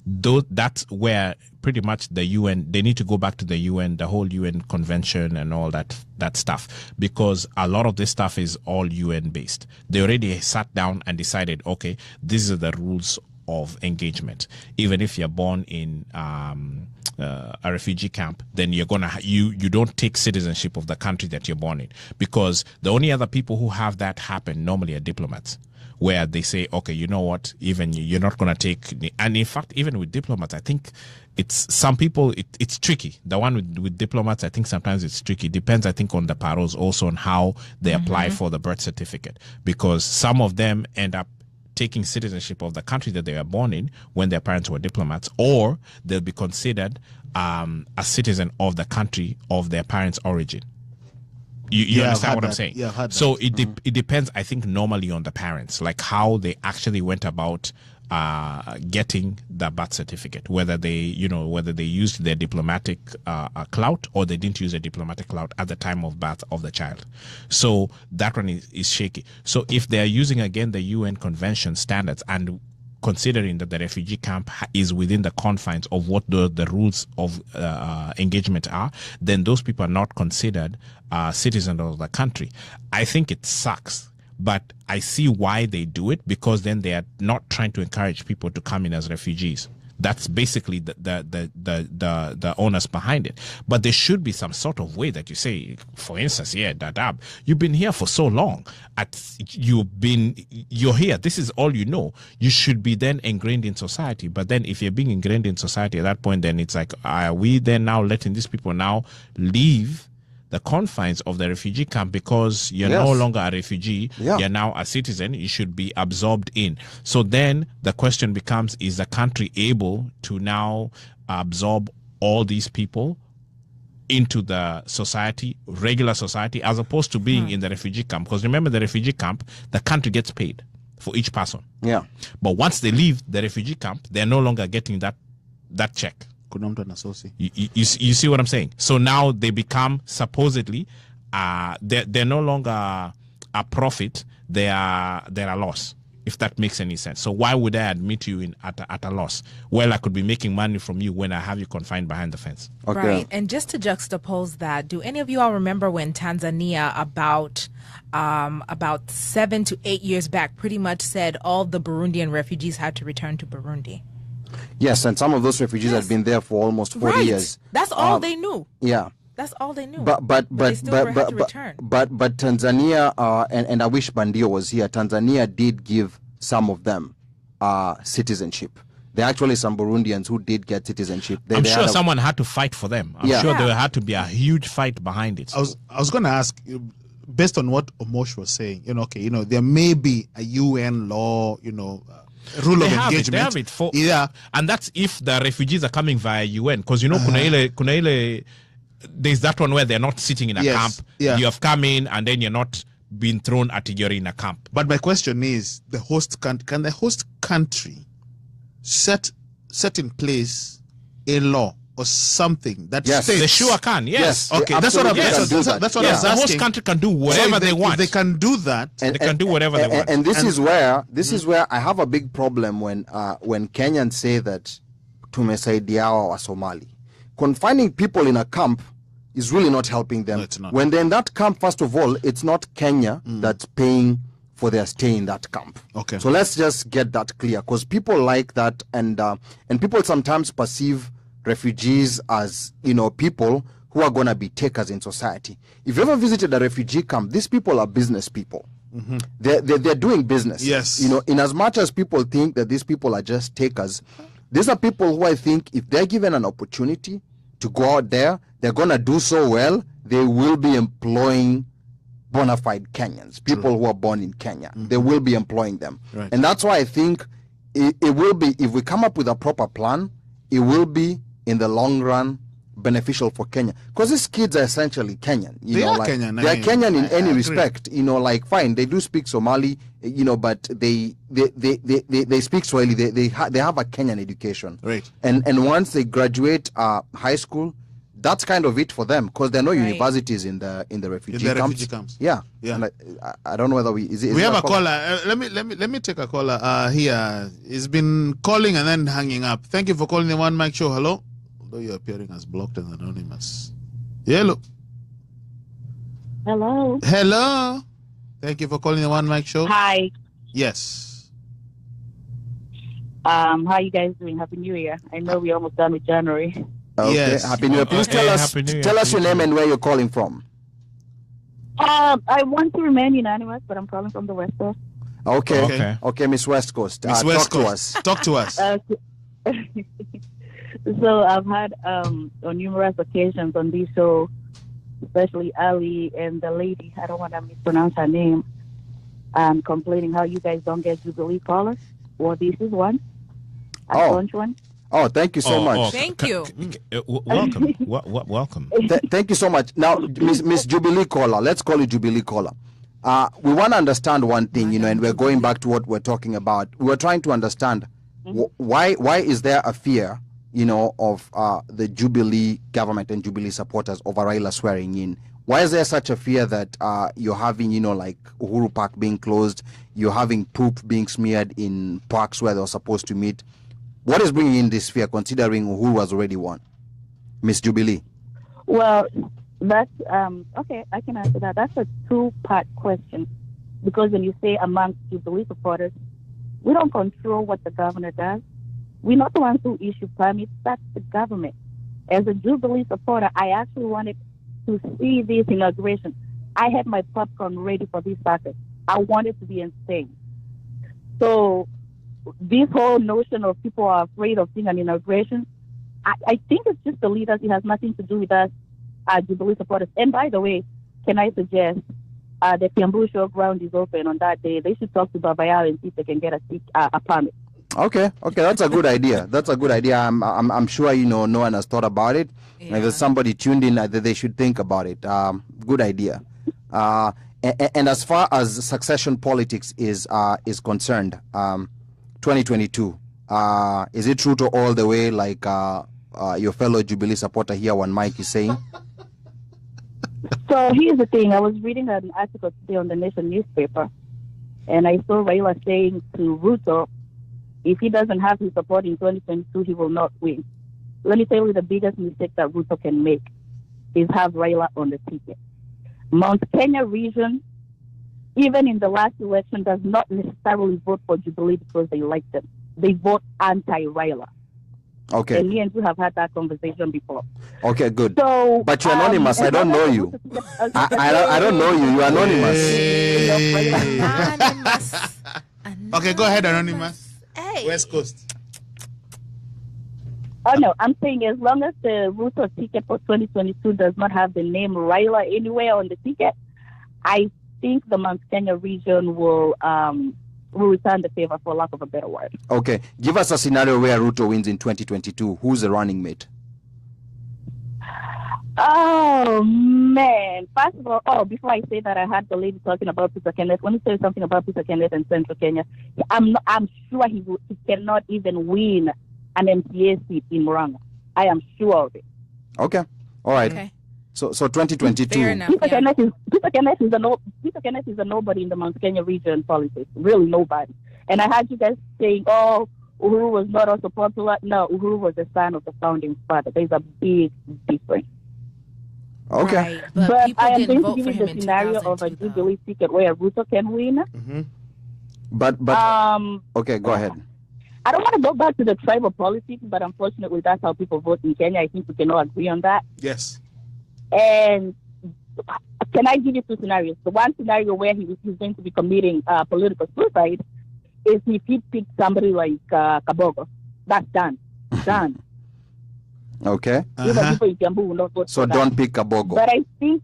That's where pretty much the UN, they need to go back to the UN, the whole UN convention and all that stuff, because a lot of this stuff is all UN based. They already sat down and decided, okay, these are the rules of engagement. Even if you're born in a refugee camp, then you're gonna you don't take citizenship of the country that you're born in, because the only other people who have that happen normally are diplomats, where they say, okay, you know what, even you're not going to take, and in fact, even with diplomats, I think it's some people, it's tricky. The one with diplomats, I think sometimes it's tricky. Depends, I think, on the paroles, also on how they apply for the birth certificate, because some of them end up taking citizenship of the country that they were born in when their parents were diplomats, or they'll be considered a citizen of the country of their parents' origin. You understand what I'm saying? Yeah, I've had so that. it depends, I think, normally on the parents, like how they actually went about getting the birth certificate, whether they used their diplomatic clout or they didn't use a diplomatic clout at the time of birth of the child. So that one is shaky. So if they are using again the UN Convention standards, and considering that the refugee camp is within the confines of what the rules of engagement are, then those people are not considered citizens of the country. I think it sucks, but I see why they do it, because then they are not trying to encourage people to come in as refugees. That's basically the owners behind it. But there should be some sort of way that you say, for instance, Dadaab, you've been here for so long. You're here. This is all you know. You should be then ingrained in society. But then if you're being ingrained in society at that point, then it's like, are we then now letting these people now leave the confines of the refugee camp because you're no longer a refugee, you're now a citizen, you should be absorbed in. So then the question becomes, is the country able to now absorb all these people into the society, regular society, as opposed to being in the refugee camp? Because remember, the refugee camp, the country gets paid for each person. Yeah. But once they leave the refugee camp, they're no longer getting that check. You see what I'm saying? So now they become supposedly they're no longer a profit, they are a loss, if that makes any sense. So why would I admit you at a loss? Well, I could be making money from you when I have you confined behind the fence. Okay. Right. And just to juxtapose that, do any of you all remember when Tanzania about 7 to 8 years back pretty much said all the Burundian refugees had to return to Burundi? Yes, and some of those refugees had been there for almost 40 years. That's all they knew. Yeah. That's all they knew. But Tanzania, and I wish Bandio was here, Tanzania did give some of them citizenship. There are actually some Burundians who did get citizenship. I'm sure someone had to fight for them. I'm sure there had to be a huge fight behind it. I was going to ask, based on what Omosh was saying, there may be a UN law, rule of engagement. They have it and that's if the refugees are coming via UN, because kuna ile there's that one where they're not sitting in a camp. You have come in and then you're not being thrown at you're in a camp. But my question is, can the host country set in place a law or something that states? They sure can. Yes. Okay. That's what I was asking. The host country can do whatever they want. They can do that. They can do whatever they want. And this is where I have a big problem when Kenyans say that tumesaidia wa Somali. Confining people in a camp is really not helping them. No, it's not. When they're in that camp, first of all, it's not Kenya that's paying for their stay in that camp. Okay. So let's just get that clear, because people like that, and people sometimes perceive refugees as people who are going to be takers in society. If you ever visited a refugee camp, these people are business people. Mm-hmm. They're doing business. Yes. In as much as people think that these people are just takers, these are people who I think if they're given an opportunity to go out there, they're going to do so well. They will be employing bona fide Kenyans, people who are born in Kenya. Mm-hmm. They will be employing them. Right. And that's why I think it will be, if we come up with a proper plan, it will be in the long run beneficial for Kenya, because these kids are essentially Kenyan. They are Kenyan. They are Kenyan in any respect. Fine, they do speak Somali, but they speak Swahili. They have a Kenyan education. Right. And once they graduate high school, that's kind of it for them, because there are no universities in the refugee camps. Yeah. And I don't know whether we have a caller. Let me take a caller here. He's been calling and then hanging up. Thank you for calling the One Mic Show. Hello. Although you're appearing as blocked and anonymous. Hello. Hello. Thank you for calling the One Mic Show. Hi. Yes. How you guys doing? Happy New Year. I know we're almost done with January. Okay. Yes. Happy New Year. Please tell us your name and where you're calling from. I want to remain anonymous, but I'm calling from the West Coast. Okay, Miss West Coast. Talk to us. So I've had on numerous occasions on this show, especially Ali and the lady, I don't want to mispronounce her name, complaining how you guys don't get Jubilee callers. Well, this is one. I launched one. Oh, thank you so much. Thank you. Welcome. Welcome. Thank you so much. Now, Miss Jubilee caller, let's call you Jubilee caller. We want to understand one thing, and we're going back to what we're talking about. We're trying to understand why is there a fear, of the Jubilee government and Jubilee supporters over Raila swearing in? Why is there such a fear that you're having, like Uhuru Park being closed, you're having poop being smeared in parks where they're supposed to meet? What is bringing in this fear, considering Uhuru has already won? Miss Jubilee. Well, that's, okay, I can answer that. That's a two-part question. Because when you say amongst Jubilee supporters, we don't control what the governor does. We're not the ones who issue permits. That's the government. As a Jubilee supporter, I actually wanted to see this inauguration. I had my popcorn ready for this circus. I wanted to be insane. So this whole notion of people are afraid of seeing an inauguration, I think it's just the leaders. It has nothing to do with us, Jubilee supporters. And by the way, can I suggest the Kiambu Showground is open on that day. They should talk to Babayal and see if they can get a permit. Okay, that's a good idea. That's a good idea. I'm sure no one has thought about it. Yeah. If there's somebody tuned in, they should think about it. Good idea. And as far as succession politics is concerned, 2022, is it Ruto all the way, like your fellow Jubilee supporter here, OneMic, is saying? So here's the thing. I was reading an article today on the Nation newspaper, and I saw Raila saying to Ruto, if he doesn't have his support in 2022, he will not win. Let me tell you the biggest mistake that Ruto can make is have Raila on the ticket. Mount Kenya region, even in the last election, does not necessarily vote for Jubilee because they like them. They vote anti-Raila. Okay. And me and you have had that conversation before. Okay, good. So, but you're anonymous. I don't know you. I don't know you. You're anonymous. Anonymous. Okay, go ahead, Anonymous. Hey. West Coast. Oh, no, I'm saying as long as the Ruto ticket for 2022 does not have the name Raila anywhere on the ticket, I think the Mount Kenya region will return the favor, for lack of a better word. Okay. Give us a scenario where Ruto wins in 2022. Who's the running mate? Oh, man. First of all, before I say that, I had the lady talking about Peter Kenneth. Let me tell you something about Peter Kenneth and Central Kenya. I'm sure he cannot even win an MCA seat in Murang'a. I am sure of it. Okay. All right. Okay. So 2022. Fair enough. Peter Kenneth is a nobody in the Mount Kenya region politics. Really nobody. And I heard you guys saying, oh, Uhuru was not also popular. No, Uhuru was the son of the founding father. There's a big difference. Okay. Right, But people I am didn't going to vote give for you him the in scenario of a 2002, though. Jubilee ticket where Ruto can win. Mm-hmm. But okay, go ahead. I don't want to go back to the tribal politics, but unfortunately, that's how people vote in Kenya. I think we can all agree on that. Yes. And can I give you two scenarios? The one scenario where he's going to be committing political suicide is if he picks somebody like Kabogo. That's done. Done. Okay. Even people in Kiambu will not vote So for that. don't pick Kabogo. But I think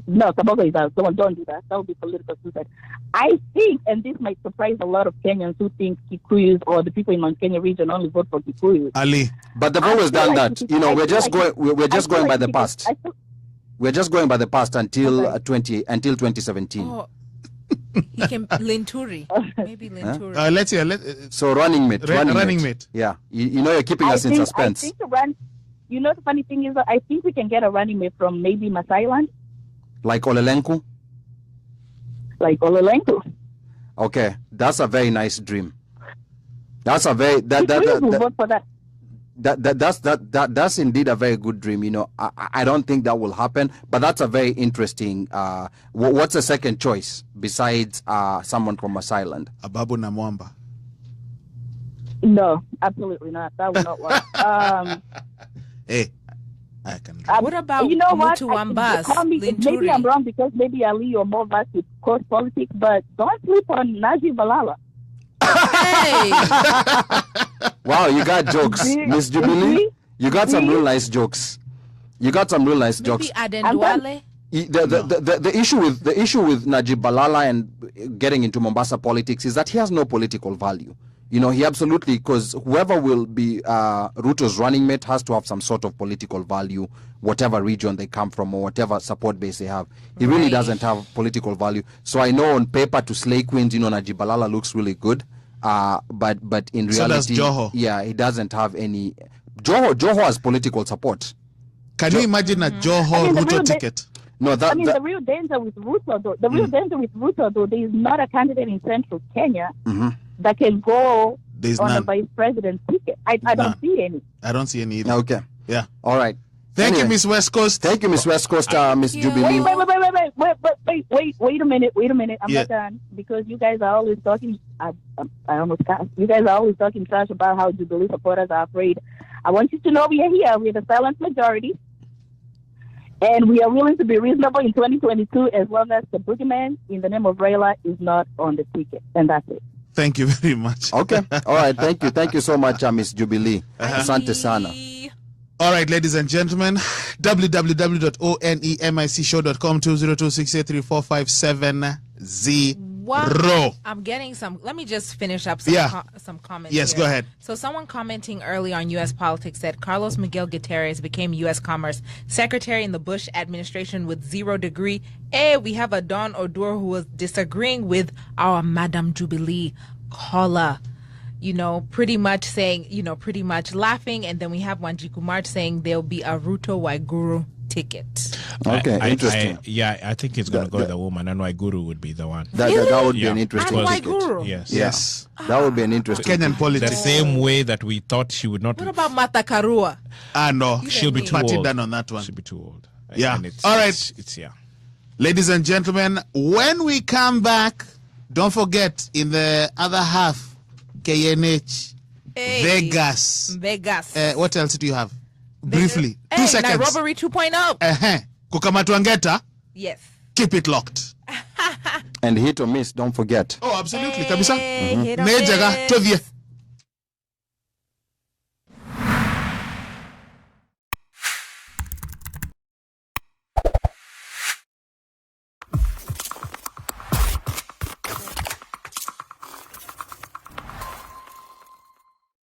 no, Kabogo is out. Don't do that. That would be political suicide. I think, and this might surprise a lot of Kenyans who think Kikuyus or the people in Mount Kenya region only vote for Kikuyus. Ali. But they've always done that. We're just going by the past. We're just going by the past until 2017. Oh, he can Linturi. Maybe Linturi. Let's hear. So running mate. Running mate. Yeah. You're keeping us in suspense. I think the funny thing is that I think we can get a running mate from maybe Masailand. Like Olelenku? Like Olelenku. Okay. That's a very nice dream. That's a very vote for that. That's indeed a very good dream. I don't think that will happen, but that's a very interesting. What's the second choice besides someone from Masailand? Ababu Namwamba. No, absolutely not. That would not work. Hey, I can. What about Mutuambas? Maybe I'm wrong because maybe Ali, you're more versed with court politics, but don't sleep on Najib Balala. Hey. Wow, you got jokes, Miss Jubilee. You got some real nice jokes. Maybe Adendwale. The issue with Najib Balala and getting into Mombasa politics is that he has no political value. He absolutely, because whoever will be Ruto's running mate has to have some sort of political value, whatever region they come from or whatever support base they have. He really doesn't have political value. So I know on paper to slay queens, Najib Balala looks really good. But in reality, so does Joho. Yeah, he doesn't have any. Joho has political support. Can you imagine a Joho Ruto ticket? No, the real danger with Ruto, though, there is not a candidate in Central Kenya that can go on a vice president ticket. I don't see any. I don't see any either. Okay. Yeah. All right. Thank you, Miss West Coast. Thank you, Miss West Coast, Miss Jubilee. Wait. wait a minute. I'm Yeah. not done because you guys are always talking. I almost got. You guys are always talking trash about how Jubilee supporters are afraid. I want you to know we are here. We're the silent majority, and we are willing to be reasonable in 2022 as long as the boogeyman in the name of Raila is not on the ticket, and that's it. Thank you very much. Okay. All right. Thank you so much, Miss Jubilee. Asante sana. All right, ladies and gentlemen, www.onemicshow.com 202-683-4570. I'm getting some. Let me just finish up some, some comments. Yes, here. go ahead. So someone commenting early on U.S. politics said Carlos Miguel Gutierrez became U.S. Commerce Secretary in the Bush administration with 0 degree. We have a Don Odur who was disagreeing with our Madam Jubilee caller. Pretty much saying, pretty much laughing. And then we have Wanjiku March saying there'll be a Ruto Waiguru ticket. Okay, interesting. I think it's going to go with the woman, and Waiguru would be the one. That would be an interesting ticket. Waiguru? Yes. That would be an interesting Kenyan politics. The same way that we thought she would not. What about Martha Karua? No. She'll be too Party old. done on that one. She'll be too old. Yeah. And All right. It's Ladies and gentlemen, when we come back, don't forget, in the other half, KNH, Vegas. What else do you have? Briefly. 2 seconds. Nairobi 2.0. Kukamatwangeta. Yes. Keep it locked. And hit or miss, don't forget. Oh, absolutely. Kabisa. Hit or Mejaga, miss. tovie.